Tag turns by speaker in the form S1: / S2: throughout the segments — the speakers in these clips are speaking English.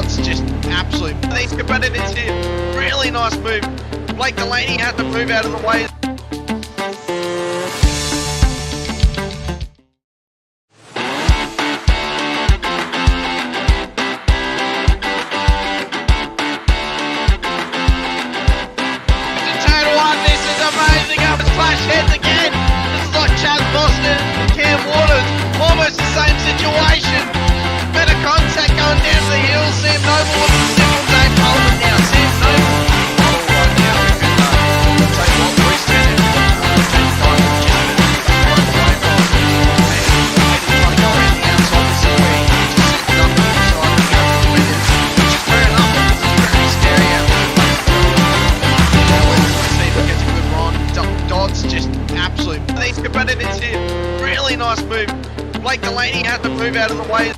S1: Dots, just absolute. These competitors here, really nice move. Blake Delaney had to move out of the way.
S2: Heads again. This is like Chaz Boston and Cam Waters. Almost the same situation. Better contact going down to the hill. Sam Noble with the simple Dave Coleman now. Sam Noble. Right now. Take one West End. Take time to jump it. And go around the outside. This is where you just sit up on the side and go to the window. Which is fair enough. It's very scary out there. Gets a good run. Dots, just absolute. These competitors here, really nice move. Blake Delaney had to move out of the way.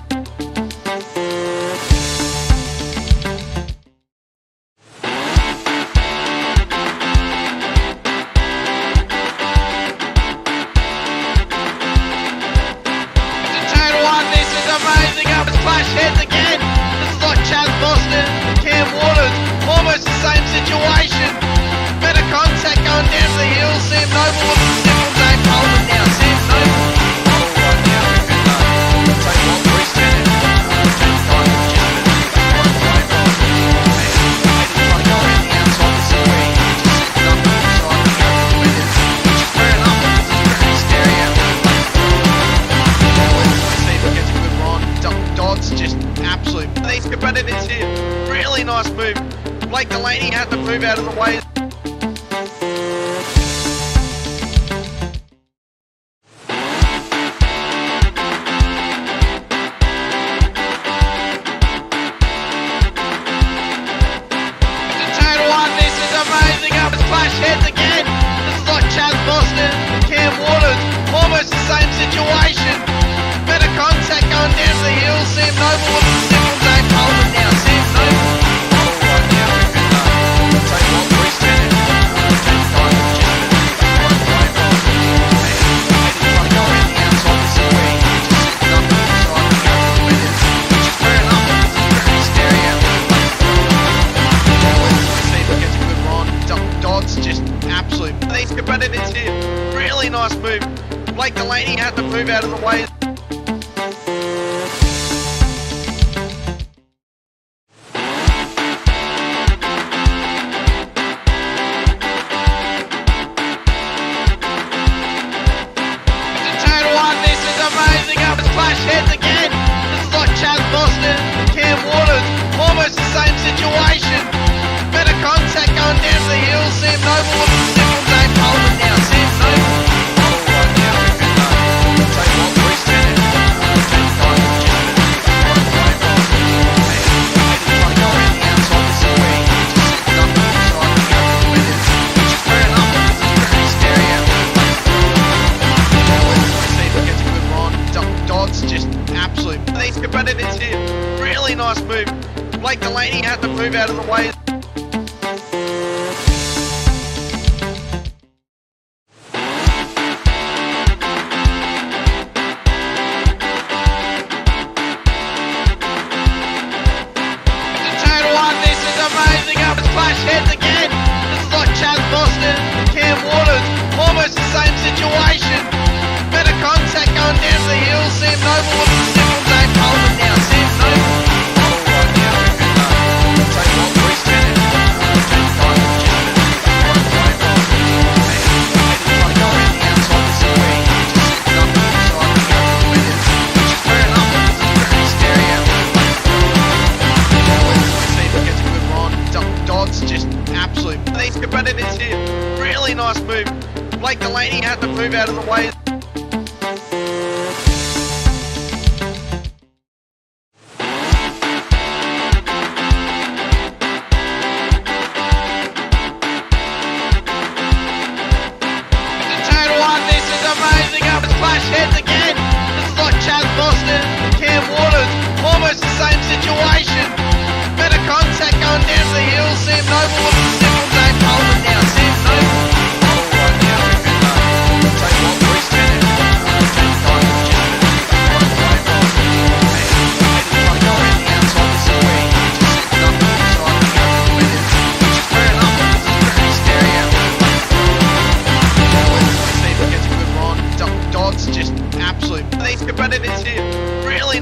S2: Heads again. This is like Chaz Boston and Cam Waters. Almost the same situation. Better contact going down to the hill. Sam Noble with the simple Dave Coleman now. Sam Noble. Right now. Take one West End. Take time to jump it. And go around the outside. This is where you just sit up on the side and go to the window. Which is fair enough. It's very scary out there. Gets a good run. Dots, just absolute. These competitors here, really nice move. Blake Delaney had to move out of the way. Heads again. This is like Chaz Boston and Cam Waters. Almost the same situation. Better contact going down to the hill. Sam Noble with the simple Dave Coleman now. Sam Noble. Right now. Take one West End. Take time to jump it. And go around the outside. This is where you just sit up on the side and go to the window. Which is fair enough. It's very scary out there. Gets a good run. Dots, just absolute. These competitors here, really nice move. Blake Delaney had to move out of the way. Heads again. This is like Chaz Boston and Cam Waters. Almost the same situation. Better contact going down to the hill. Sam Noble with the simple Dave Coleman now. Sam Noble. Right now. Take one West End. Take time to jump it. And go around the outside. This is where you just sit up on the side and go to the window. Which is fair enough. It's very scary out there. Gets a good run. Dots, just absolute. These competitors here, really nice move. Blake Delaney had to move out of the way. Heads again. This is like Chaz Boston and Cam Waters. Almost the same situation. Better contact going down to the hill. Sam Noble with the simple Dave Coleman now. Sam Noble. Right now. Take one West End. Take time to jump it. And go around the outside. This is where you just sit up on the side and go to the window. Which is fair enough. It's very scary out there. Gets a good run. Dots, just absolute. These competitors here, really nice move. Blake Delaney had to move out of the way. Heads again. This is like Chaz Boston and Cam Waters. Almost the same situation. Better contact going down to the hill. Sam Noble with the simple Dave Coleman now. Sam Noble. Right now. Take one West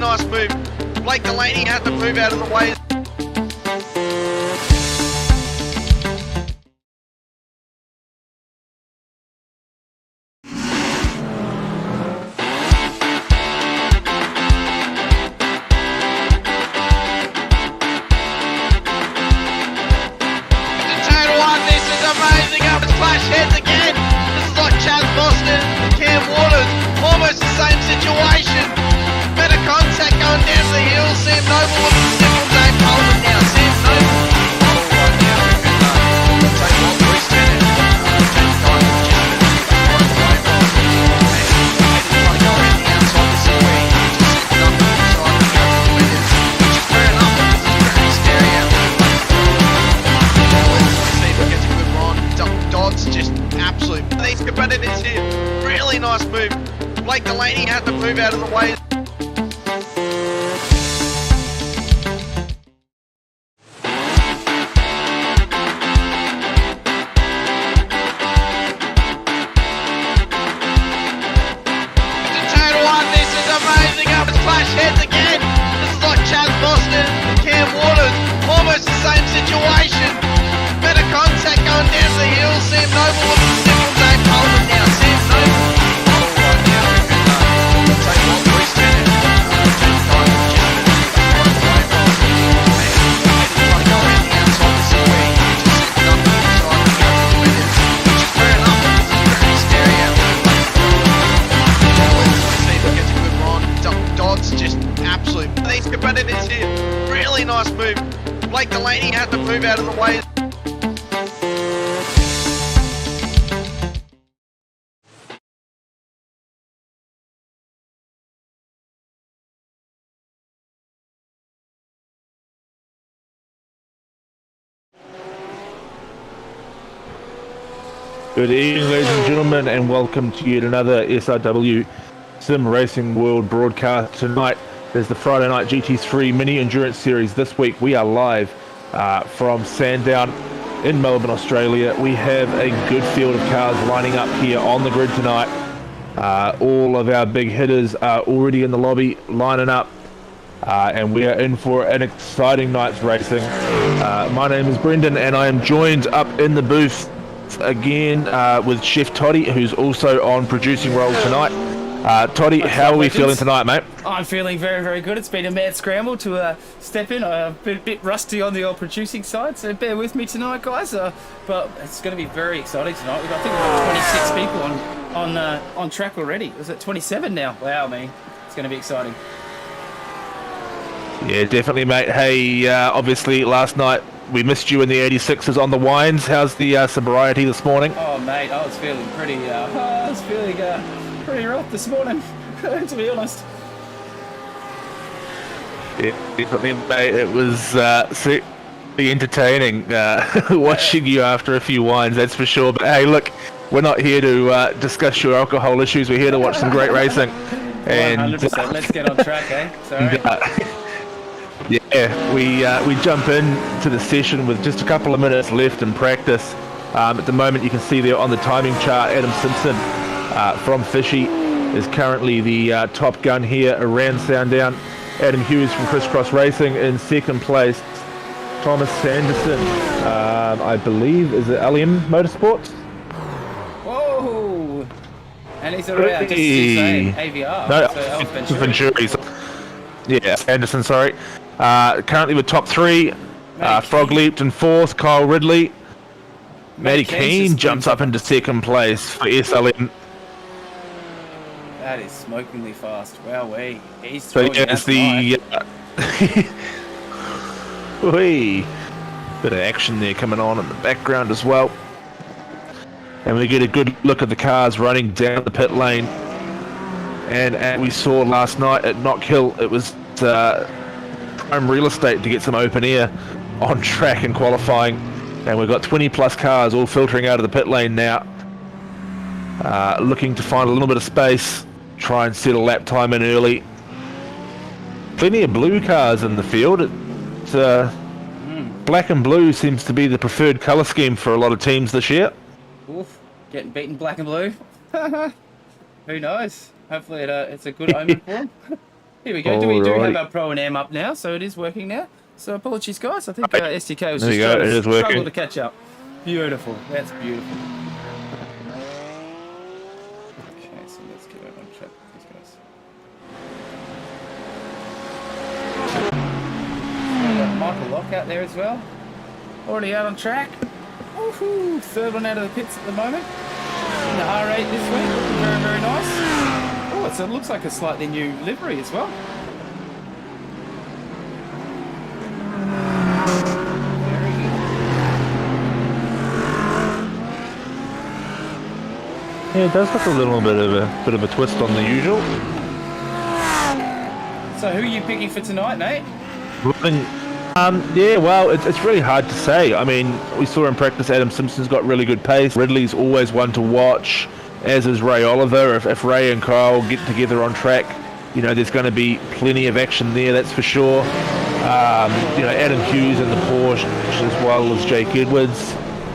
S1: nice move. Blake Delaney had to move out of the way.
S2: Almost the same situation. Better contact going down to the hill. Sam Noble with the simple Dave Coleman now. Sam Noble. Right now, we'll take one twist in it. Take time to just want to go around the outside to see where he just set up on the side of the other winners, which is fair enough because it's very scary out there. Let's see if he gets a good run. Dodd's just absolute. These competitors here. Really nice move. Blake Delaney had to move out of the way. Almost the same situation. Better contact going down to the hill. Sam Noble with the simple Dave Coleman now. Sam Noble. Right now, we'll take one twist in it. Take time to just want to go around the outside to see where he just set up on the side of the other winners, which is fair enough because it's very scary out there. Let's see if he gets a good run. Dodd's just absolute. These competitors here. Really nice move. Blake Delaney had to move out of the way.
S3: Good evening, ladies and gentlemen, and welcome to yet another SRW Sim Racing World broadcast. Tonight is the Friday Night GT3 Mini Endurance Series. This week we are live from Sandown in Melbourne, Australia. We have a good field of cars lining up here on the grid tonight. All of our big hitters are already in the lobby lining up, and we are in for an exciting night's racing. My name is Brendan, and I am joined up in the booth again with Chef Toddy, who's also on producing role tonight. Toddy, how are we feeling tonight, mate?
S4: I'm feeling very, very good. It's been a mad scramble to step in. I've been a bit rusty on the old producing side, so bear with me tonight, guys. But it's going to be very exciting tonight. I think we've got 26 people on track already. Is it 27 now? Wow, man. It's going to be exciting.
S3: Yeah, definitely, mate. Hey, obviously last night we missed you in the 86s on the wines. How's the sobriety this morning?
S4: Oh, mate, I was feeling pretty rough this morning, to be honest.
S3: Yeah, definitely, mate. It was certainly entertaining watching you after a few wines, that's for sure. But hey, look, we're not here to discuss your alcohol issues. We're here to watch some great racing. And
S4: 100%. Let's get on track, eh? Sorry.
S3: Yeah, we jump into the session with just a couple of minutes left in practice. At the moment, you can see there on the timing chart, Adam Simpson from Fishy is currently the top gun here around Sandown. Adam Hughes from Crisscross Racing in second place. Thomas Sanderson, I believe, is it Allium Motorsports?
S4: Whoa! And he's around, just saying, AVR.
S3: No,
S4: so
S3: Venturi. Yeah, Anderson, sorry. Currently with top three. Frog leaped in fourth. Kyle Ridley. Matty Keane jumps up into second place for SLM.
S4: That is smokingly fast. Wowee. He's
S3: So
S4: throwing
S3: yeah, it's the whee. Bit of action there coming on in the background as well. And we get a good look at the cars running down the pit lane. And as we saw last night at Knock Hill, it was prime real estate to get some open air on track and qualifying. And we've got 20 plus cars all filtering out of the pit lane now. Looking to find a little bit of space, try and set a lap time in early. Plenty of blue cars in the field. It's, black and blue seems to be the preferred colour scheme for a lot of teams this year.
S4: Oof, getting beaten black and blue. Who knows? Hopefully it's a good omen for him. Here we go. We do have
S3: Alrighty.
S4: our Pro and Am up now, so it is working now. So apologies, guys. I think SDK was
S3: There
S4: just
S3: you go, it is
S4: struggling
S3: working.
S4: to catch up. Beautiful. That's beautiful. Okay, so let's get over on track with these guys. We've got Michael Lock out there as well. Already out on track. Woohoo! Third one out of the pits at the moment. In the R8 this week. Very, very nice. Oh, it looks like a slightly new livery as well. Very good.
S3: Yeah, it does look a little bit of a twist on the usual.
S4: So who are you picking for tonight, Nate?
S3: Yeah, well, it's really hard to say. I mean, we saw in practice Adam Simpson's got really good pace. Ridley's always one to watch, as is Ray Oliver. If Ray and Kyle get together on track, you know, there's going to be plenty of action there, that's for sure. You know, Adam Hughes in the Porsche, as well as Jake Edwards.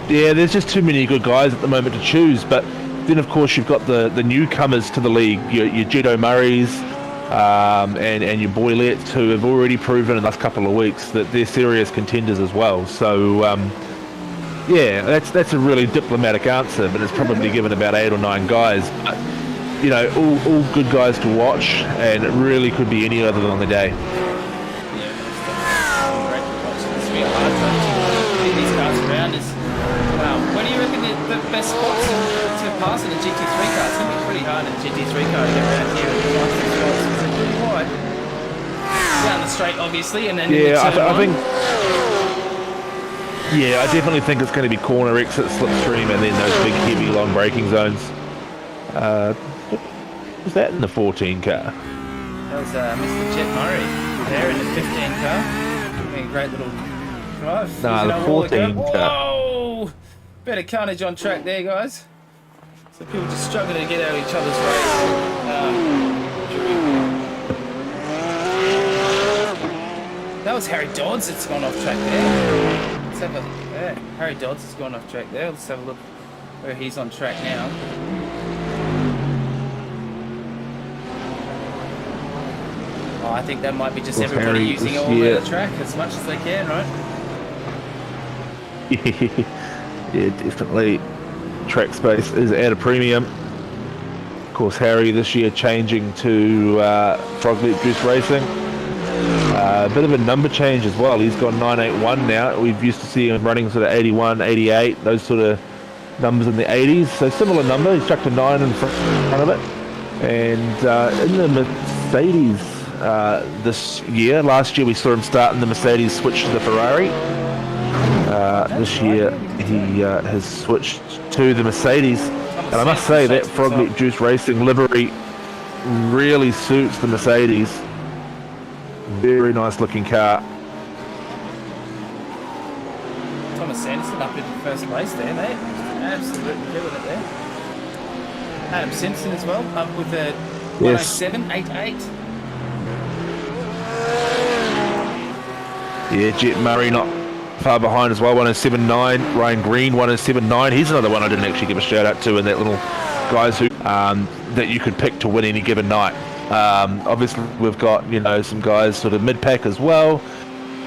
S3: Yeah, there's just too many good guys at the moment to choose. But then, of course, you've got the newcomers to the league, your Jed O'Murrays, and your Boylets, who have already proven in the last couple of weeks that they're serious contenders as well. So, yeah, that's a really diplomatic answer, but it's probably given about 8 or 9 guys. But, you know, all good guys to watch, and it really could be any other on the day.
S4: Yeah, great to watch. This will be a hard time to get these cars around. What do you reckon the best spots to pass in a GT3 car? It's going to be pretty hard in a GT3 car to get around here. It's pretty wide. Down the straight, obviously, and then
S3: Yeah, I think. Yeah, I definitely think it's going to be corner exit, slipstream, and then those big, heavy, long braking zones. Was that in the 14 car?
S4: That was Mr. Chet Murray there in the 15 car. Doing a great little drive.
S3: Nah, the 14 car.
S4: Whoa! Better carnage on track there, guys. So people just struggling to get out of each other's way. That was Harry Dodds that's gone off track there. Let's have a look there. Harry Dodds has gone off track there. Let's have a look where he's on track now. Oh, I think that might be just everybody
S3: Harry
S4: using
S3: this
S4: all
S3: year.
S4: the track as much as they can, right?
S3: Yeah, definitely. Track space is at a premium. Of course, Harry this year changing to Frog Leap Juice Racing. A bit of a number change as well. He's gone 981 now. We've used to see him running sort of 81, 88, those sort of numbers in the 80s. So similar number. He's chucked a 9 in front of it. And in the Mercedes this year, last year we saw him start in the Mercedes, switch to the Ferrari. This year he has switched to the Mercedes. And I must say that Frog Leap Juice Racing livery really suits the Mercedes. Very nice looking car.
S4: Thomas Sanderson up in first place there, mate. Absolutely killing it there. Adam Simpson as well, up with a 107.88.
S3: Yeah, Jet Murray not far behind as well, 107.9. Ryan Green, 107.9. He's another one I didn't actually give a shout out to in that little guys who that you could pick to win any given night. Obviously, we've got, you know, some guys sort of mid-pack as well,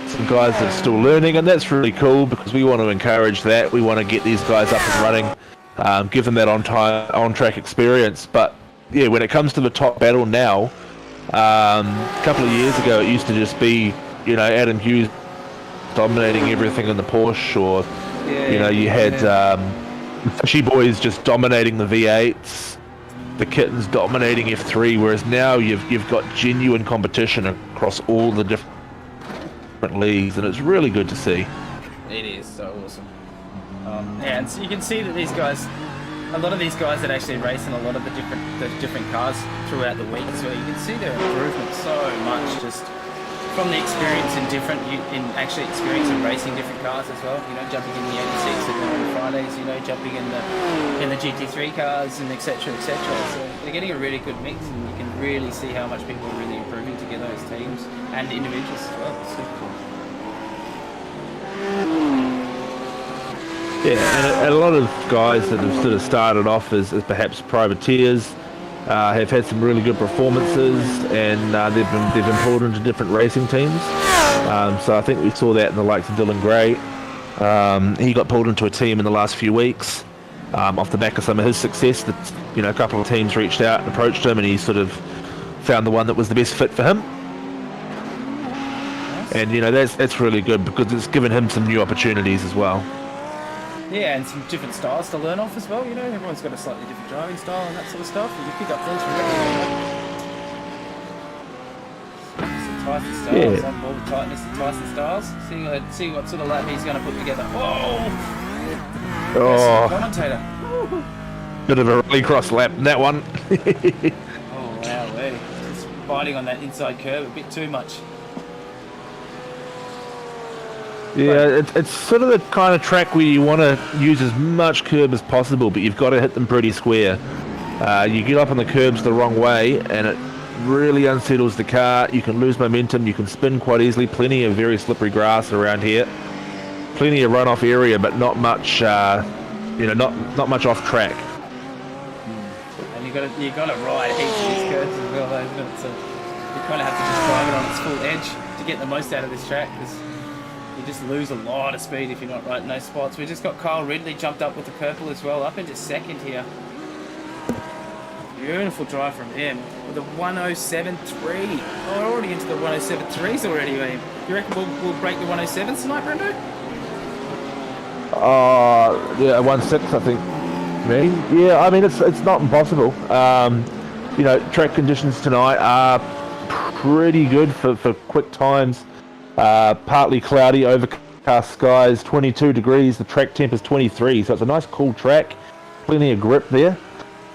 S3: some guys that are still learning, and that's really cool because we want to encourage that. We want to get these guys up and running, give them that on-track experience. But yeah, when it comes to the top battle now, a couple of years ago, it used to just be, you know, Adam Hughes dominating everything in the Porsche, or you know, you had ShiBBy just dominating the V8s. The Kittens dominating F3, whereas now you've got genuine competition across all the different leagues, and it's really good to see.
S4: It is so awesome. Yeah, and so you can see that these guys, a lot of these guys that actually race in a lot of the different cars throughout the week as well, you can see their improvement so much just from the experience in actually experiencing racing different cars as well. You know, jumping in the 86 and on Fridays, you know, jumping in the GT3 cars and etc. etc. So they're getting a really good mix, and you can really see how much people are really improving together as teams and individuals as well. It's super cool.
S3: Yeah, and a lot of guys that have sort of started off as perhaps privateers, have had some really good performances, and they've been pulled into different racing teams. So I think we saw that in the likes of Dylan Gray. He got pulled into a team in the last few weeks off the back of some of his success. That, you know, a couple of teams reached out and approached him, and he sort of found the one that was the best fit for him. And you know, that's really good because it's given him some new opportunities as well.
S4: Yeah, and some different styles to learn off as well. You know, everyone's got a slightly different driving style and that sort of stuff. And you pick up things from everyone. Some Tyson styles, on board with tightness and Tyson styles. See what sort of lap he's going to put together. Whoa!
S3: Oh,
S4: commentator.
S3: bit of a rallycross lap in that one.
S4: Oh wow, just biting on that inside curve a bit too much.
S3: Yeah, it's sort of the kind of track where you want to use as much curb as possible, but you've got to hit them pretty square. You get up on the curbs the wrong way, and it really unsettles the car. You can lose momentum, you can spin quite easily. Plenty of very slippery grass around here. Plenty of runoff area, but not much, not much off track.
S4: And you got to ride heaps of these curves as well, though, isn't it? So you kind of have to just drive it on its full edge to get the most out of this track, because you just lose a lot of speed if you're not right in those spots. We just got Kyle Ridley jumped up with the purple as well, up into second here. Beautiful drive from him with a 107.3. Oh, we're already into the 107.3s already, mate. You reckon we'll break the 107s tonight, Brendo?
S3: Yeah, 1.6, I think. Me? Yeah, I mean, it's not impossible. You know, track conditions tonight are pretty good for quick times. Partly cloudy, overcast skies, 22 degrees. The track temp is 23, so it's a nice cool track. Plenty of grip there.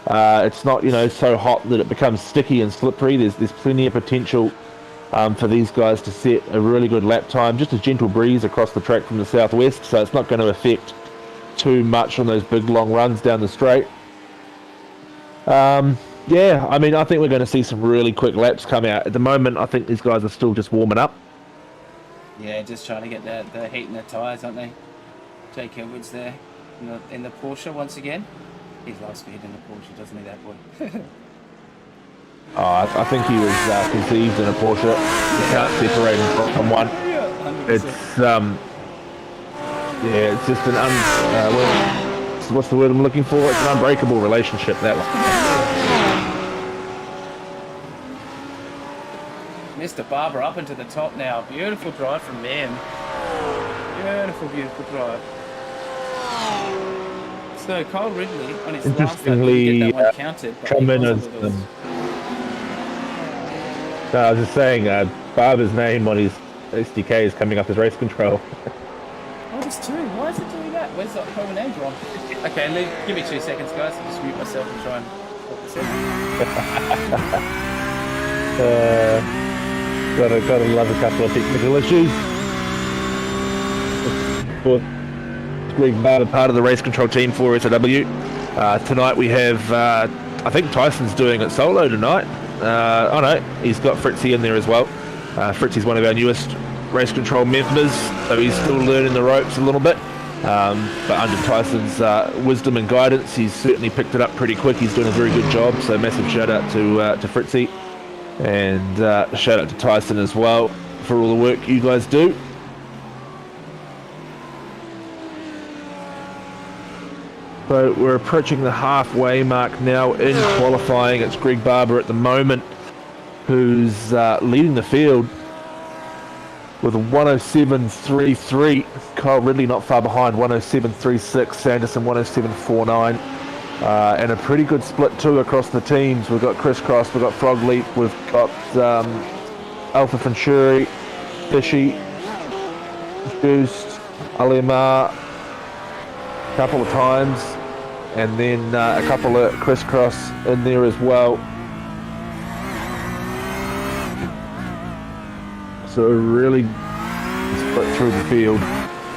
S3: It's not, you know, so hot that it becomes sticky and slippery. There's plenty of potential for these guys to set a really good lap time. Just a gentle breeze across the track from the southwest, so it's not going to affect too much on those big long runs down the straight. Yeah, I mean, I think we're going to see some really quick laps come out. At the moment, I think these guys are still just warming up.
S4: Yeah, just trying to get the heat in their tyres, aren't they? Jake Edwards there in the Porsche once again. He loves speed in the Porsche, doesn't he, that boy?
S3: I think he was conceived in a Porsche. You can't separate him from one. It's it's just an what's the word I'm looking for? It's an unbreakable relationship, that one.
S4: Mr. Barber up into the top now. Beautiful drive from him. Beautiful drive. So Kyle Ridley on his last lap didn't get that one counted.
S3: Come in as I was just saying, Barber's name on his SDK is coming up as race control.
S4: Oh, there's two. Why is it doing that? Where's that whole name from? Okay, give me 2 seconds, guys. I'll just mute myself and try and sort this out.
S3: Gotta love a couple of technical issues. Greg Barber, part of the race control team for SIW. Tonight we have, I think Tyson's doing it solo tonight. Oh no, he's got Fritzy in there as well. Fritzy's one of our newest race control members, so he's still learning the ropes a little bit. But under Tyson's wisdom and guidance, he's certainly picked it up pretty quick. He's doing a very good job, so massive shout out to Fritzy. And shout out to Tyson as well for all the work you guys do. So we're approaching the halfway mark now in qualifying. It's Greg Barber at the moment who's leading the field with a 107.33. Kyle Ridley not far behind, 107.36. Sanderson 107.49. And a pretty good split too across the teams. We've got Crisscross, we've got Frog Leap, we've got Alpha Venturi, Fishy, Juiced, Alemar a couple of times, and then a couple of Crisscross in there as well. So really split through the field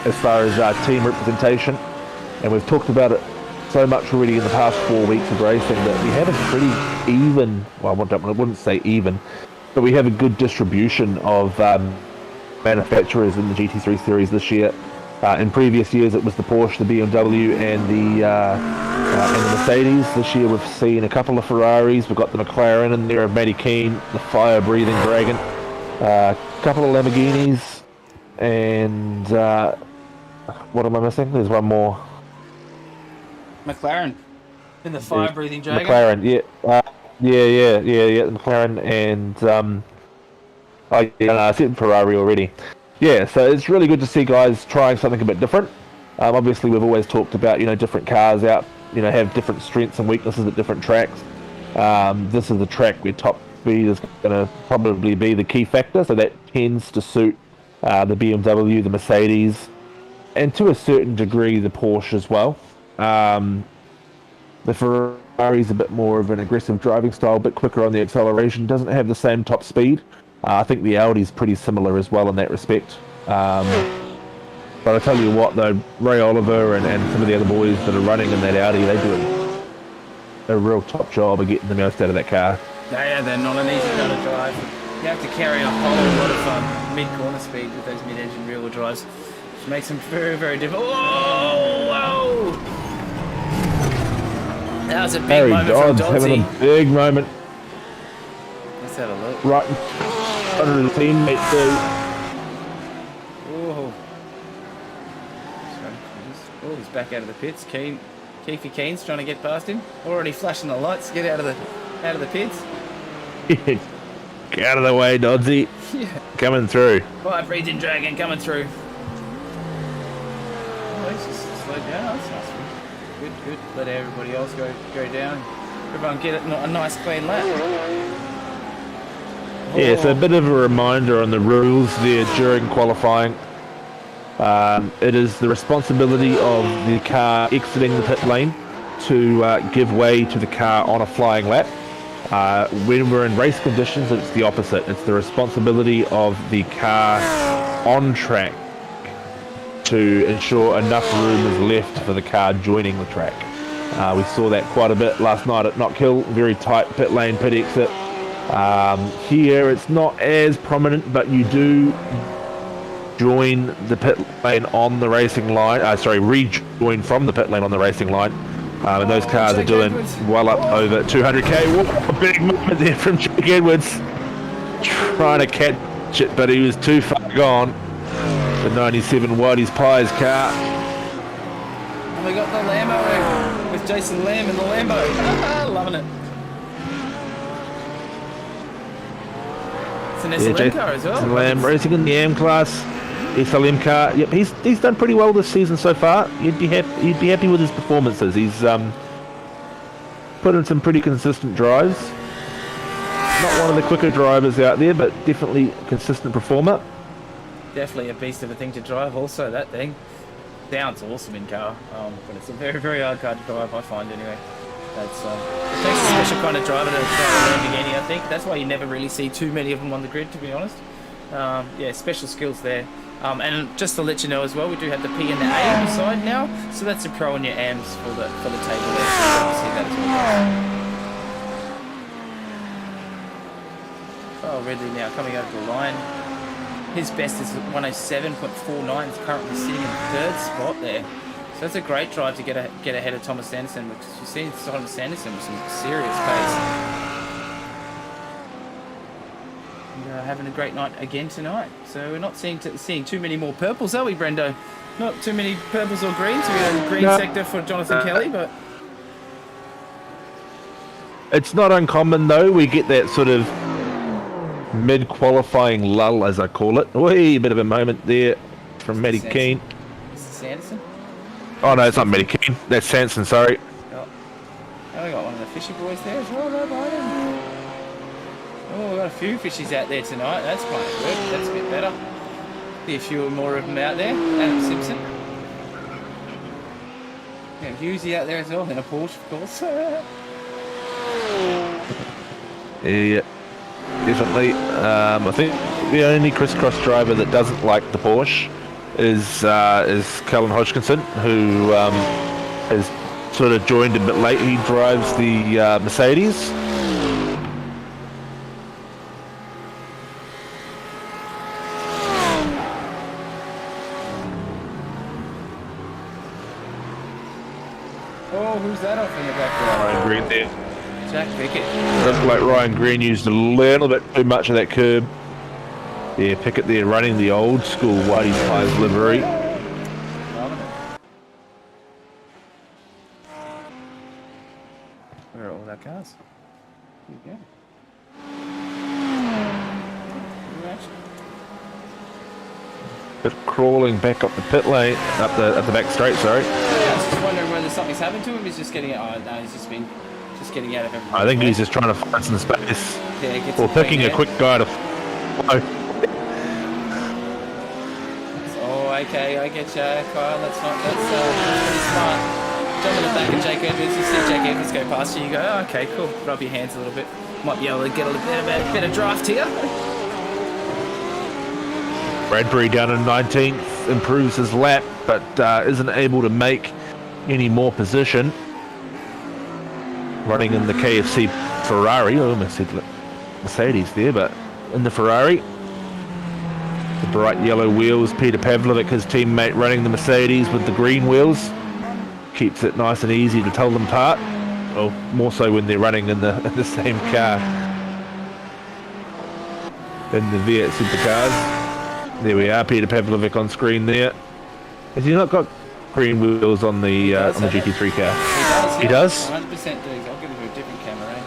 S3: as far as team representation, and we've talked about it so much already in the past 4 weeks of racing that we have a pretty even, well, I wouldn't say even, but we have a good distribution of manufacturers in the GT3 series this year. In previous years, it was the Porsche, the BMW, and the Mercedes. This year, we've seen a couple of Ferraris. We've got the McLaren in there of Matty Keane, the fire-breathing dragon, a couple of Lamborghinis, and what am I missing? There's one more.
S4: McLaren in the fire-breathing dragon.
S3: McLaren, yeah, the McLaren, and I said Ferrari already. Yeah, so it's really good to see guys trying something a bit different. Obviously, we've always talked about, different cars out, have different strengths and weaknesses at different tracks. This is a track where top speed is going to probably be the key factor, so that tends to suit the BMW, the Mercedes, and to a certain degree the Porsche as well. The Ferrari's a bit more of an aggressive driving style, a bit quicker on the acceleration, doesn't have the same top speed. I think the Audi's pretty similar as well in that respect. But I tell you what, though, Ray Oliver and some of the other boys that are running in that Audi, they do a real top job of getting the most out of that car.
S4: Yeah, they're not an easy car to drive. You have to carry a whole lot of mid-corner speed with those mid-engine rear-wheel drives, which makes them very, very difficult. Whoa! That was a big moment from Doddsy.
S3: Having a big moment.
S4: Let's have a look.
S3: Right under the teammate too.
S4: Oh, he's back out of the pits. Keefe Keen's trying to get past him. Already flashing the lights. Get out of the pits.
S3: Get out of the way, Doddsy.
S4: Yeah.
S3: Coming through.
S4: Fire-breathing dragon coming through. Oh, he's just slowed down. That's nice. Good. Let everybody else go down. Everyone get a nice clean lap.
S3: Yeah, so a bit of a reminder on the rules there during qualifying. It is the responsibility of the car exiting the pit lane to give way to the car on a flying lap. When we're in race conditions, it's the opposite. It's the responsibility of the car on track to ensure enough room is left for the car joining the track. We saw that quite a bit last night at Knock Hill, very tight pit lane, pit exit. Here it's not as prominent, but you do join the pit lane on the racing line. Rejoin from the pit lane on the racing line. And those cars are doing well up over 200k. Whoa, a big movement there from Jake Edwards. Trying to catch it, but he was too far gone. The 97 Whitey's Pies car.
S4: And we got the Lambo with Jason Lamb in the Lambo. Loving it. It's an SLM car as well.
S3: Jason Lamb racing in the M class. SLM car. Yep, he's done pretty well this season so far. You'd be happy with his performances. He's put in some pretty consistent drives. Not one of the quicker drivers out there, but definitely a consistent performer.
S4: Definitely a beast of a thing to drive. Also, that thing sounds awesome in car, but it's a very, very hard car to drive. I find anyway. That's it takes a special kind of driver to drive a Lamborghini. I think that's why you never really see too many of them on the grid, to be honest. Yeah, special skills there. And just to let you know as well, we do have the P and the A on the side now, so that's a pro on your AMs for the table there. So you see that as well. Oh, Ridley now coming over the line. His best is 107.49. He's currently sitting in third spot there. So that's a great drive to get ahead of Thomas Sanderson, because you've seen Thomas Sanderson with some serious pace. And, having a great night again tonight. So we're not seeing too many more purples, are we, Brendo? Not too many purples or greens. We got a green sector for Jonathan Kelly, but
S3: it's not uncommon though. We get that sort of mid-qualifying lull, as I call it. Wee, a bit of a moment there from Matty Keane.
S4: Mr. Sanderson?
S3: Oh no, it's not Matty Keane. That's Sanson, sorry.
S4: Oh, and we got one of the fishy boys there as well, right behind him. Oh, we've got a few fishies out there tonight. That's kind of good. That's a bit better. Be a few more of them out there. Adam Simpson. Yeah, Hughesy out there as well, in a Porsche, of course.
S3: Yeah, definitely. I think the only crisscross driver that doesn't like the Porsche is Callan Hodgkinson, who has sort of joined a bit late. He drives the Mercedes.
S4: Oh, who's that off in the background?
S3: Ryan Green there.
S4: Jack Pickett.
S3: Looked like Ryan Green used a little bit too much of that curb. Yeah, Pickett there running the old school Whitey's Pies livery.
S4: Loving it. Where are all our cars? Here we go.
S3: Bit crawling back up the pit lane, up the back straight, sorry.
S4: Yeah, I was just wondering whether something's happened to him. He's just getting out. Oh, no, he's just getting out of everything.
S3: I think he's just trying to find some space.
S4: Yeah, he gets
S3: Or
S4: it
S3: picking
S4: clean
S3: a
S4: air.
S3: quick guy to follow.
S4: Oh, okay, I get you, Kyle. That's pretty smart. Jump in the back of Jake Edwards. You see Jake Edwards go past you. You go, oh, okay, cool. Rub your hands a little bit. Might be able to get a bit of draft here.
S3: Bradbury down in 19th, improves his lap, but isn't able to make any more position. Running in the KFC Ferrari, I almost said Mercedes there, but in the Ferrari. The bright yellow wheels, Peter Pavlovic, his teammate, running the Mercedes with the green wheels. Keeps it nice and easy to tell them apart. Well, more so when they're running in the same car. In the V8 supercars. There we are, Peter Pavlovic on screen there. Has he not got green wheels on the GT3 car? He does?
S4: 100% does. I'll give him a different camera, eh?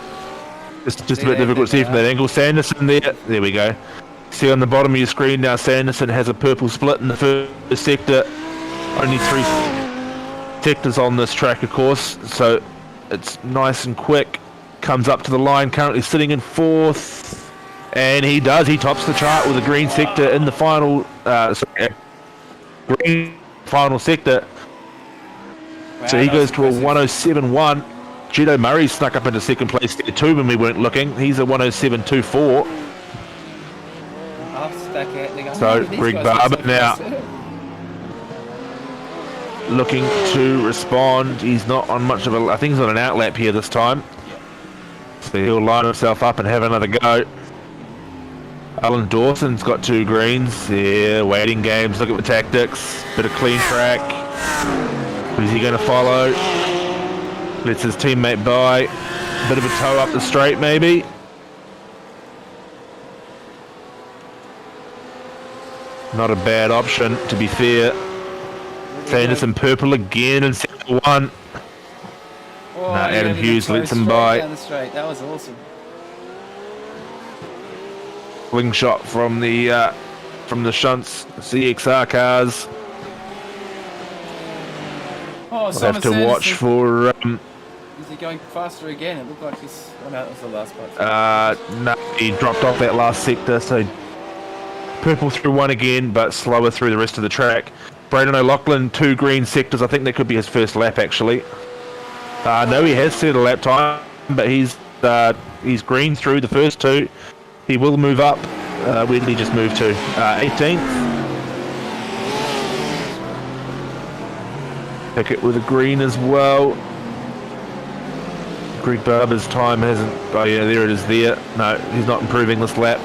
S3: It's just a bit difficult to see from that angle. Sanderson there we go. See on the bottom of your screen now, Sanderson has a purple split in the first sector. Only 3 sectors on this track, of course, so it's nice and quick. Comes up to the line, currently sitting in 4th. And he does. He tops the chart with a green sector in the final, green final sector.
S4: Wow,
S3: So he goes to a
S4: impressive.
S3: 107.1. Judo Murray snuck up into second place there too when we weren't looking. He's a 107.24.
S4: Back out. They go,
S3: So,
S4: "Oh, these
S3: Greg
S4: guys
S3: Barber
S4: are so
S3: now.
S4: fast."
S3: Looking to respond. He's not on much of a... I think he's on an outlap here this time. So he'll line himself up and have another go. Alan Dawson's got 2 greens. Yeah, waiting games. Look at the tactics. Bit of clean track. Who's he going to follow? Lets his teammate by. Bit of a toe up the straight maybe. Not a bad option, to be fair. Sanderson purple again in sector 1.
S4: Oh,
S3: Adam
S4: yeah,
S3: Hughes
S4: they
S3: lets
S4: go
S3: him
S4: straight
S3: by.
S4: down the straight. That was awesome.
S3: Slingshot from the shunts CXR cars.
S4: Oh,
S3: We'll have to watch for.
S4: Is he going faster again? It looked like he's. Oh no, that was the last part.
S3: No, he dropped off that last sector, so purple through 1 again, but slower through the rest of the track. Braden O'Loughlin, 2 green sectors. I think that could be his first lap actually. No, he has set a lap time, but he's green through the first 2. He will move up. Where did he just move to? 18th. Pickett with a green as well. Greg Barber's time hasn't... Oh yeah, there it is there. No, he's not improving this lap.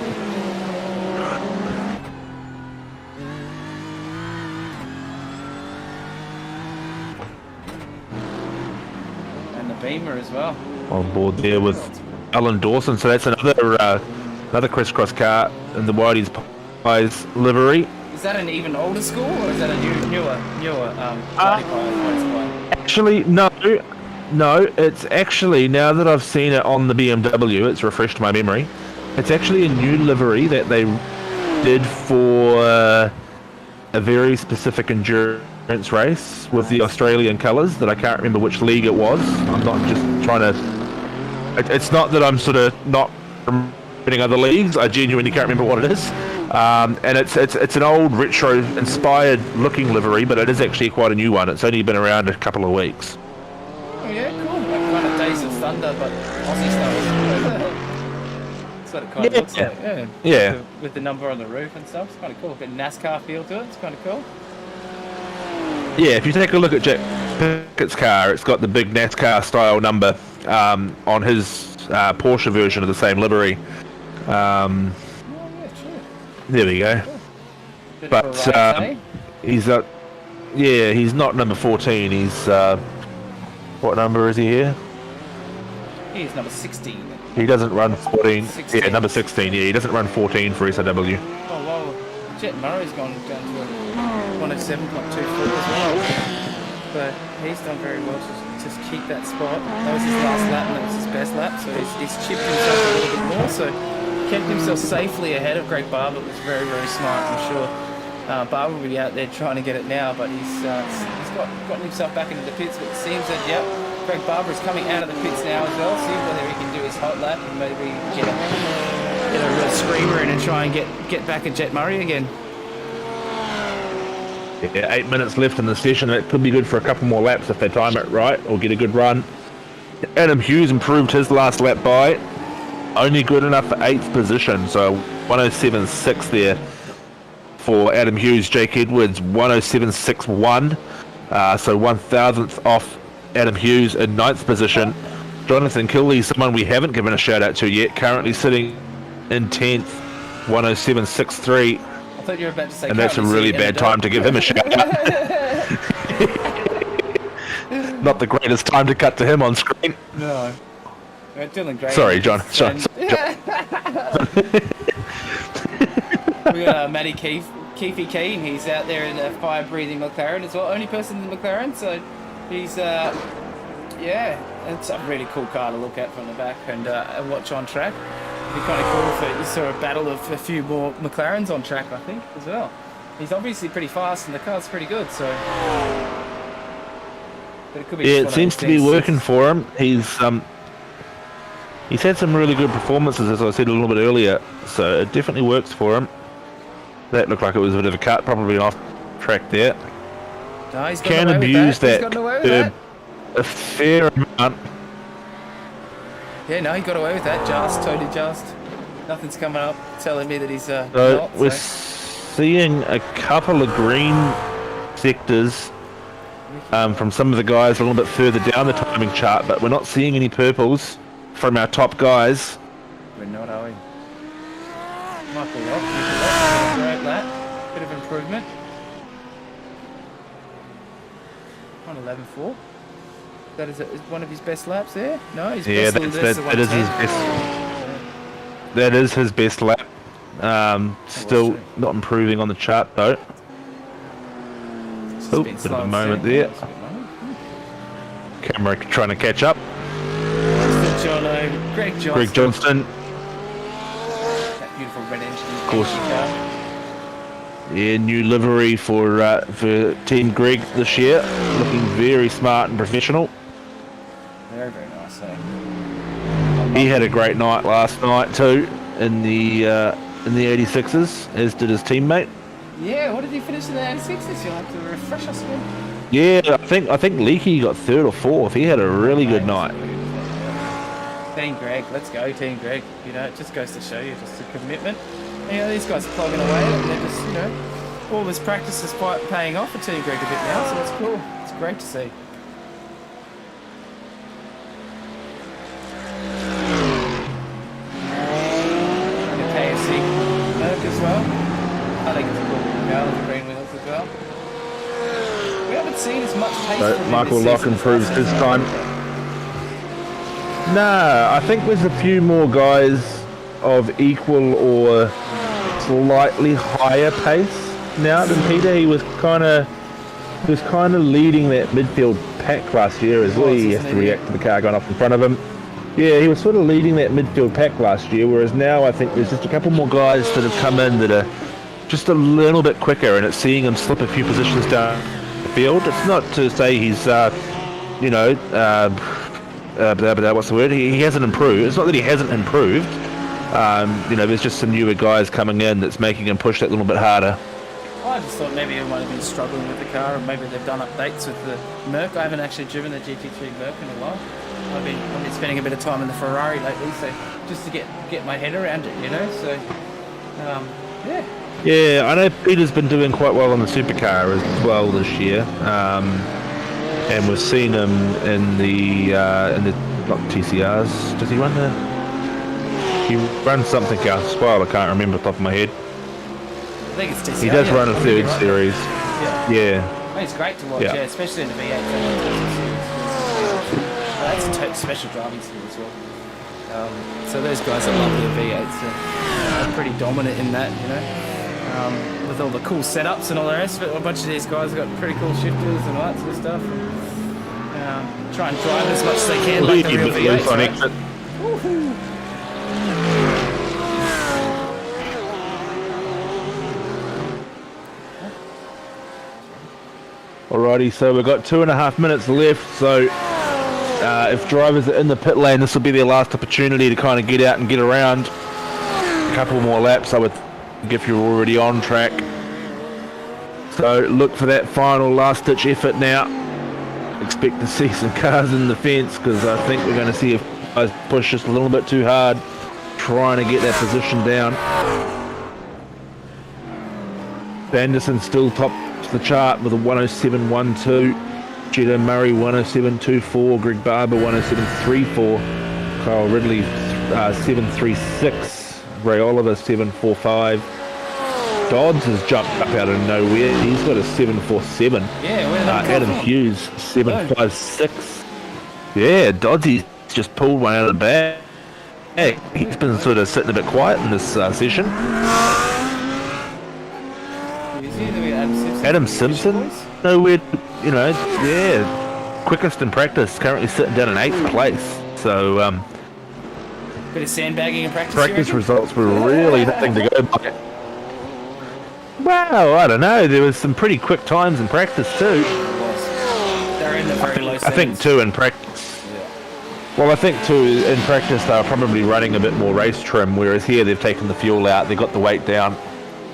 S4: And the Beamer as well.
S3: On board there with Alan Dawson. So that's another crisscross car in the Whitey's Pies livery.
S4: Is that an even older school, or is that a newer Whitey Pies?
S3: Actually, no. It's actually, now that I've seen it on the BMW, it's refreshed my memory. It's actually a new livery that they did for a very specific endurance race with the Australian colours that I can't remember which league it was. I'm not just trying to... It's not that I'm sort of not promoting other leagues. I genuinely can't remember what it is. And it's an old retro-inspired looking livery, but it is actually quite a new one. It's only been around a couple of weeks.
S4: Oh yeah, cool. Like kind of Days of Thunder, but Aussie style. That's what it kind of looks like.
S3: Yeah.
S4: With the number on the roof and stuff. It's kind of cool. A bit of NASCAR feel to it. It's kind of cool.
S3: Yeah, if you take a look at Jack Pickett's car, it's got the big NASCAR style number on his Porsche version of the same livery.
S4: Oh yeah, true.
S3: There we go.
S4: Bit
S3: But
S4: of a race, eh?
S3: he's not number 14. He's What number is he here?
S4: He's number 16.
S3: He doesn't run 14.
S4: 16.
S3: Yeah, number 16. Yeah, he doesn't run 14 for SIW.
S4: Oh, well, Jet Murray's gone down to 107.24 as well. But he's done very well to just keep that spot. That was his last lap and that was his best lap, so he's chipped himself a little bit more, so kept himself safely ahead of Greg Barber. Was very, very smart, I'm sure. Barber will be out there trying to get it now, but he's gotten himself back into the pits, but it seems that, yep, Greg Barber is coming out of the pits now as well, see whether he can do his hot lap and maybe get a real screamer in and try and get back at Jet Murray again.
S3: Yeah, 8 minutes left in the session. It could be good for a couple more laps if they time it right or get a good run. Adam Hughes improved his last lap by only good enough for 8th position, so 107.6 there for Adam Hughes. Jake Edwards 107.61, so 1,000th off Adam Hughes in 9th position. Jonathan Kiley, someone we haven't given a shout out to yet, currently sitting in 10th, 107.63.
S4: I thought you were about to say,
S3: and that's a really bad time to give him a shout out. Not the greatest time to cut to him on screen.
S4: No. Dylan Gray.
S3: Sorry, John. Sorry.
S4: We got Matty Keefe Keen. He's out there in a fire-breathing McLaren as well. Only person in the McLaren, so he's yeah, it's a really cool car to look at from the back and watch on track. It'd be kind of cool if you saw a battle of a few more McLarens on track, I think, as well. He's obviously pretty fast and the car's pretty good, so. But it could be
S3: it seems to be working for him. He's had some really good performances, as I said a little bit earlier, so it definitely works for him. That looked like it was a bit of a cut, probably off track there.
S4: No, he's
S3: can abuse that a fair amount.
S4: Yeah, no, he got away with that. Totally just. Nothing's coming up telling me that he's
S3: we're seeing a couple of green sectors from some of the guys a little bit further down the timing chart, but we're not seeing any purples from our top guys.
S4: We're not, are we? Michael Locke, great lap. Bit of improvement. 111.4. That is one of his best laps there? No, his best lap.
S3: That is his best. That is his best lap. Still not improving on the chart though. Oh, bit of a moment there. Camera trying to catch up. Greg Johnston.
S4: That beautiful red engine.
S3: Of course. Yeah, new livery for Team Greg this year. Looking very smart and professional.
S4: Very, very nice, eh?
S3: He had a great night last night too in the 86s, as did his teammate.
S4: Yeah, what did he finish in the 86s? You'll have to refresh us again.
S3: Yeah, I think Leakey got 3rd or 4th. He had a really good night.
S4: Team Greg, let's go, Team Greg. You know, it just goes to show you just a commitment. And, you know, these guys are plugging away and they're just, you know, all this practice is quite paying off for Team Greg a bit now, so it's cool. It's great to see. The KFC Merc as well. I think it's a cool car with the green wheels as well. We haven't seen as much pace from him
S3: Michael
S4: this
S3: Locke
S4: season.
S3: improves his time. No, I think there's a few more guys of equal or slightly higher pace now than Peter. He was kind of leading that midfield pack last year as well. He has to react to the car going off in front of him. Yeah, he was sort of leading that midfield pack last year, whereas now I think there's just a couple more guys that have come in that are just a little bit quicker, and it's seeing him slip a few positions down the field. It's not to say he's, what's the word? He hasn't improved. It's not that he hasn't improved. There's just some newer guys coming in that's making him push that little bit harder.
S4: I just thought maybe he might have been struggling with the car, or maybe they've done updates with the Merc. I haven't actually driven the GT3 Merc in a while. I've been spending a bit of time in the Ferrari lately, so just to get my head around it, you know. So, yeah.
S3: Yeah, I know Peter's been doing quite well on the supercar as well this year, and we've seen him in the not TCRs. Does he run the? He runs something else as well. I can't remember off the top of my head.
S4: I think it's TCR.
S3: He does run a 3rd series. Yeah.
S4: Oh, it's great to watch, yeah, especially in the V8. it's a special driving skill as well. So those guys that love their V8s are pretty dominant in that, you know. With all the cool setups and all the rest of it, a bunch of these guys have got pretty cool shifters and all that sort of stuff. And, try and drive as much as they can like the real V8s. Right?
S3: Alrighty, so we've got 2.5 minutes left, so if drivers are in the pit lane, this will be their last opportunity to kind of get out and get around. A couple more laps, I would think, if you're already on track. So look for that final last-ditch effort now. Expect to see some cars in the fence, because I think we're going to see if guys push just a little bit too hard, trying to get that position down. Anderson still tops the chart with a 107.12. Jetta Murray 107.24. Greg Barber 107.34. Kyle Ridley 7.36. Ray Oliver 7.45. Dodds has jumped up out of nowhere. He's got a 7.47.
S4: Yeah, where did that come
S3: Adam
S4: from?
S3: Hughes 7.56. Yeah, Doddsy's just pulled one out of the bag. Hey, he's been sort of sitting a bit quiet in this session. Adam Simpson, nowhere, you know, yeah, quickest in practice, currently sitting down in 8th place. So,
S4: bit of sandbagging in practice.
S3: Practice results were really nothing to go by. Well, I don't know. There was some pretty quick times in practice too.
S4: They're in the very low
S3: I think 2 in practice. Well, I think 2 in practice they were probably running a bit more race trim, whereas here they've taken the fuel out, they got the weight down.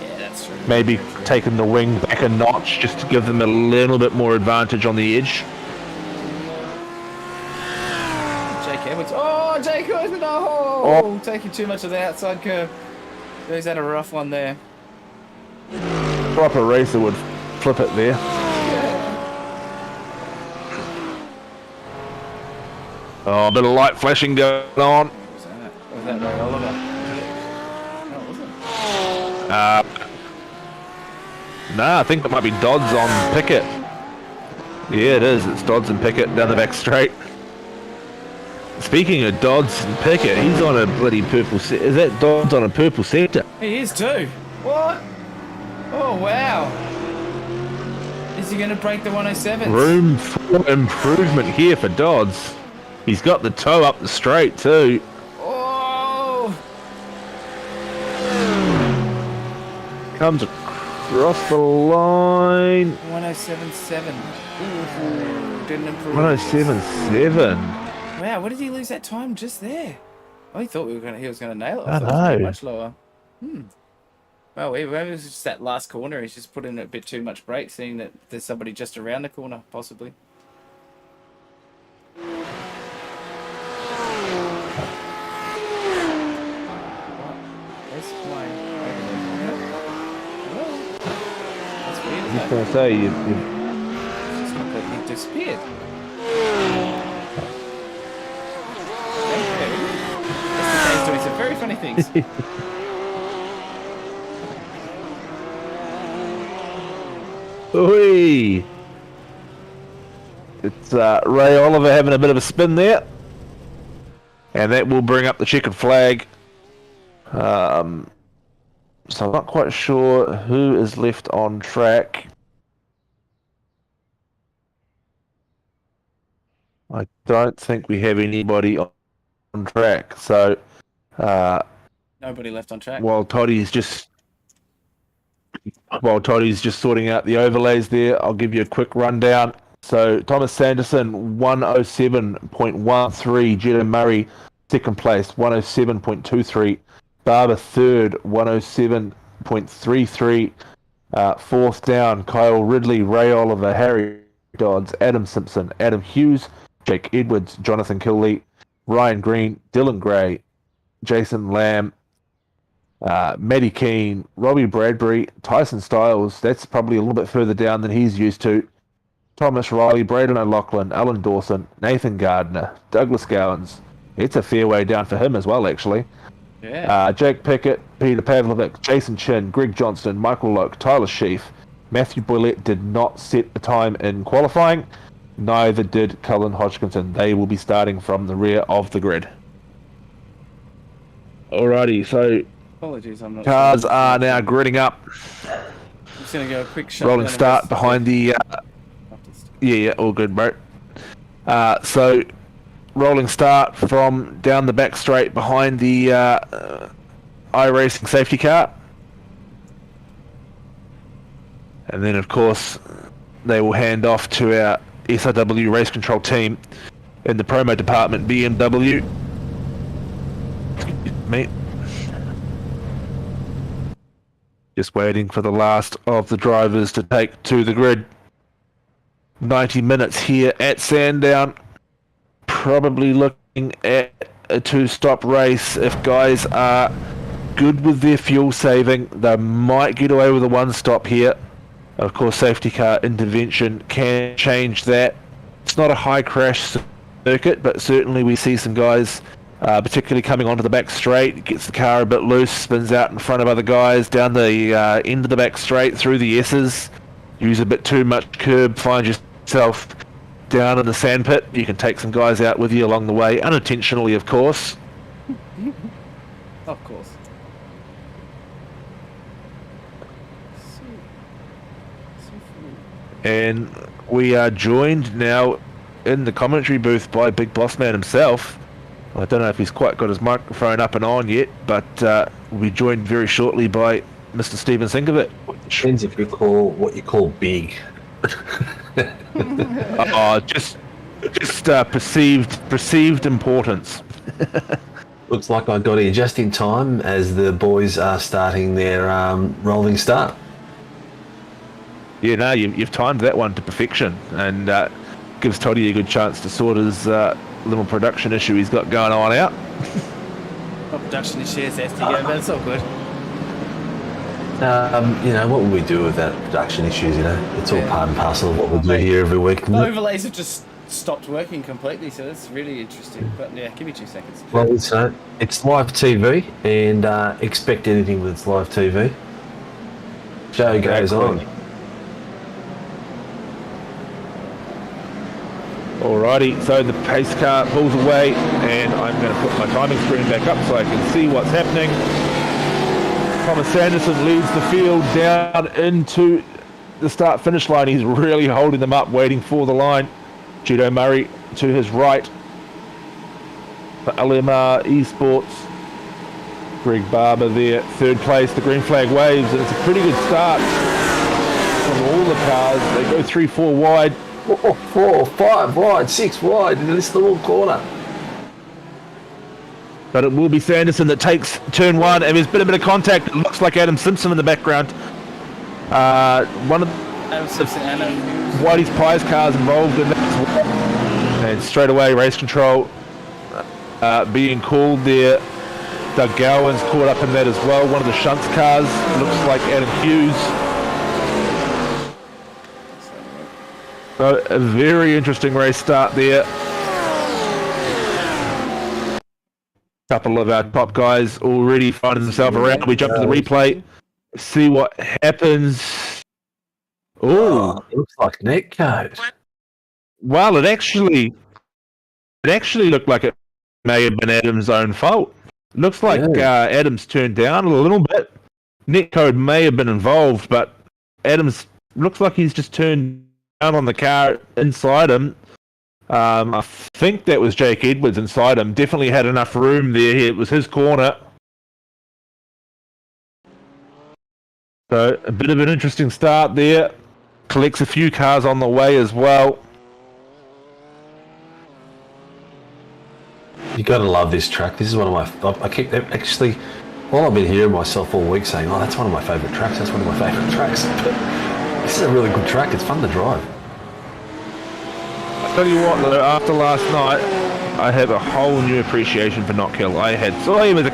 S4: Yeah, that's true.
S3: Maybe taking the wing back a notch just to give them a little bit more advantage on the edge.
S4: Jake Edwards. Oh, Jake Edwards! No! Taking too much of the outside curve. He's had a rough one there.
S3: Proper racer would flip it there. Oh, a bit of light flashing going on.
S4: Was that Ray Oliver? No, it wasn't.
S3: Nah, I think it might be Dodds on Pickett. Yeah, it is. It's Dodds and Pickett down the back straight. Speaking of Dodds and Pickett, he's on a bloody purple set. Is that Dodds on a purple sector?
S4: He is too. What? Oh, wow. Is he going to break the 107?
S3: Room for improvement here for Dodds. He's got the toe up the straight too.
S4: Oh!
S3: Comes across the line.
S4: 107.7. Didn't improve.
S3: 107.7.
S4: Wow, what did he lose that time just there? Oh, he thought he was going to nail it.
S3: I
S4: thought it was gonna be
S3: know.
S4: much lower. Well, maybe it was just that last corner. He's just put in a bit too much brake, seeing that there's somebody just around the corner, possibly. Where's my... That's weird.
S3: I was going to say, you
S4: It's just completely disappeared. He's doing some very funny things.
S3: Oi! It's Ray Oliver having a bit of a spin there. And that will bring up the checkered flag. So I'm not quite sure who is left on track. I don't think we have anybody on track. So
S4: Nobody left on track.
S3: while Toddy's just sorting out the overlays there, I'll give you a quick rundown. So Thomas Sanderson 107.13, Jetta Murray second place 107.23, Barber third 107.33, fourth down Kyle Ridley, Ray Oliver, Harry Dodds, Adam Simpson, Adam Hughes, Jake Edwards, Jonathan Killee, Ryan Green, Dylan Gray, Jason Lamb, Matty Keane, Robbie Bradbury, Tyson Styles, that's probably a little bit further down than he's used to, Thomas Riley, Braden O'Loughlin, Alan Dawson, Nathan Gardner, Douglas Gowans. It's a fair way down for him as well, actually.
S4: Yeah.
S3: Jake Pickett, Peter Pavlovic, Jason Chin, Greg Johnston, Michael Loke, Tyler Sheaf, Matthew Boylett did not set a time in qualifying. Neither did Cullen Hodgkinson. They will be starting from the rear of the grid. Alrighty, so
S4: Apologies, I'm not
S3: cars
S4: sure.
S3: are now gridding up.
S4: I'm just going to go a quick shot.
S3: Rolling start behind the... yeah, all good, bro. So, rolling start from down the back straight behind the iRacing safety car. And then, of course, they will hand off to our SRW race control team in the promo department, BMW. Excuse me. Just waiting for the last of the drivers to take to the grid. 90 minutes here at Sandown. Probably looking at a two-stop race. If guys are good with their fuel saving, they might get away with a one-stop here. Of course, safety car intervention can change that. It's not a high crash circuit, but certainly we see some guys, particularly coming onto the back straight, gets the car a bit loose, spins out in front of other guys, down the end of the back straight, through the S's, use a bit too much curb, find yourself down in the sandpit. You can take some guys out with you along the way, unintentionally, of course.
S4: Of course.
S3: And we are joined now in the commentary booth by Big Boss Man himself. I don't know if he's quite got his microphone up and on yet, but we'll be joined very shortly by Mr. Steven Sinkovic.
S5: Depends if you call what you call big.
S3: Just perceived importance.
S5: Looks like I got here just in time as the boys are starting their rolling start.
S3: Yeah, no, you've timed that one to perfection, and gives Toddy a good chance to sort his little production issue he's got going on out.
S4: Not production issues, has to go, but it's all good.
S5: What would we do with that production issues? It's all part and parcel of what we do here every week.
S4: The overlays have just stopped working completely, so it's really interesting. But yeah, give me 2 seconds.
S5: Well, it's live TV, and expect anything with its live TV. Show goes on.
S3: Alrighty, so the pace car pulls away, and I'm going to put my timing screen back up so I can see what's happening. Thomas Sanderson leads the field down into the start-finish line. He's really holding them up, waiting for the line. Judo Murray to his right. For LMR Esports, Greg Barber there, third place. The green flag waves, and it's a pretty good start from all the cars. They go 3-4 wide.
S5: 4, 5 wide, 6 wide in this little corner.
S3: But it will be Sanderson that takes turn one, and there's been a bit of contact. It looks like Adam Simpson in the background. One of
S4: Adam Simpson and
S3: Whitey's Pies cars involved in that. And straight away, race control being called there. Doug Gowan's caught up in that as well. One of the shunts cars looks like Adam Hughes. So a very interesting race start there. Couple of our top guys already finding themselves around. We jump to the replay, see what happens.
S5: Oh, it looks like netcode.
S3: Well, it actually looked like it may have been Adam's own fault. Looks like Adam's turned down a little bit. Netcode may have been involved, but Adam's looks like he's just turned down on the car inside him. I think that was Jake Edwards inside him. Definitely had enough room there. It was his corner. So a bit of an interesting start there. Collects a few cars on the way as well.
S5: You gotta love this track. This is one of my. I keep actually, while I've been hearing myself all week saying, "Oh, that's one of my favourite tracks. That's one of my favourite tracks." But this is a really good track. It's fun to drive.
S3: I tell you what, though, after last night, I have a whole new appreciation for Knockhill. I saw him as a